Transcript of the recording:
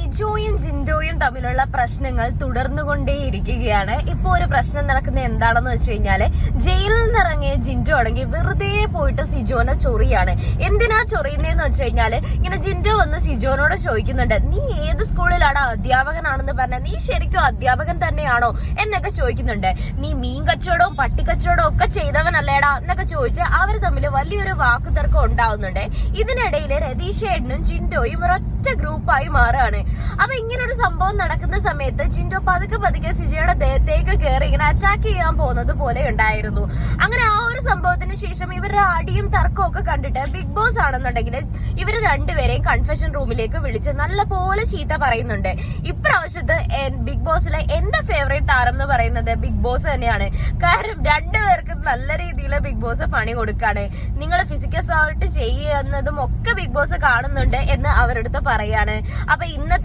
സിജോയും ജിൻഡോയും തമ്മിലുള്ള പ്രശ്നങ്ങൾ തുടർന്നുകൊണ്ടേയിരിക്കുകയാണ്. ഇപ്പൊ ഒരു പ്രശ്നം നടക്കുന്നത് എന്താണെന്ന് വെച്ച് കഴിഞ്ഞാല്, ജയിലിൽ നിന്നിറങ്ങിയ ജിൻഡോ ആണെങ്കിൽ വെറുതെ പോയിട്ട് സിജോനെ ചൊറിയാണ്. എന്തിനാ ചൊറിയുന്നതെന്ന് വെച്ച് കഴിഞ്ഞാല്, ഇങ്ങനെ ജിൻഡോ വന്ന് സിജോനോട് ചോദിക്കുന്നുണ്ട്, നീ ഏത് സ്കൂളിലാണ് അധ്യാപകനാണെന്ന് പറഞ്ഞ, നീ ശരിക്കും അധ്യാപകൻ തന്നെയാണോ എന്നൊക്കെ ചോദിക്കുന്നുണ്ട്. നീ മീൻ കച്ചവടവും പട്ടിക്കച്ചവടവും ഒക്കെ ചെയ്തവനല്ലേടാ എന്നൊക്കെ ചോദിച്ച് അവർ തമ്മിൽ വലിയൊരു വാക്കുതർക്കം ഉണ്ടാവുന്നുണ്ട്. ഇതിനിടയിൽ രതീഷേട്ടനും ജിൻഡോയും ഒരൊറ്റ ഗ്രൂപ്പായി മാറുകയാണ്. അപ്പൊ ഇങ്ങനെ ഒരു സംഭവം നടക്കുന്ന സമയത്ത് ജിൻഡോ പതുക്കെ സിജയുടെ ദേഹത്തേക്ക് കയറി ഇങ്ങനെ അറ്റാക്ക് ചെയ്യാൻ പോകുന്നത് പോലെ ഉണ്ടായിരുന്നു. അങ്ങനെ ആ ഒരു സംഭവത്തിന് ശേഷം ഇവരുടെ അടിയും തർക്കവും ഒക്കെ കണ്ടിട്ട് ബിഗ് ബോസ് ആണെന്നുണ്ടെങ്കിൽ ഇവര് രണ്ടുപേരെയും കൺഫെഷൻ റൂമിലേക്ക് വിളിച്ച് നല്ല പോലെ ചീത്ത പറയുന്നുണ്ട്. ഇപ്രാവശ്യത്തെ ബിഗ് ബോസിലെ എന്റെ ഫേവറേറ്റ് താരം എന്ന് പറയുന്നത് ബിഗ് ബോസ് തന്നെയാണ്. കാരണം രണ്ടുപേർക്കും നല്ല രീതിയിൽ ബിഗ് ബോസ് പണി കൊടുക്കാണ്. നിങ്ങൾ ഫിസിക്കൽ അസോൾട്ട് ചെയ്യുന്നതും ഒക്കെ ബിഗ് ബോസ് കാണുന്നുണ്ട് എന്ന് അവരുടെ അടുത്ത് പറയാണ്. അപ്പൊ ഇന്നത്തെ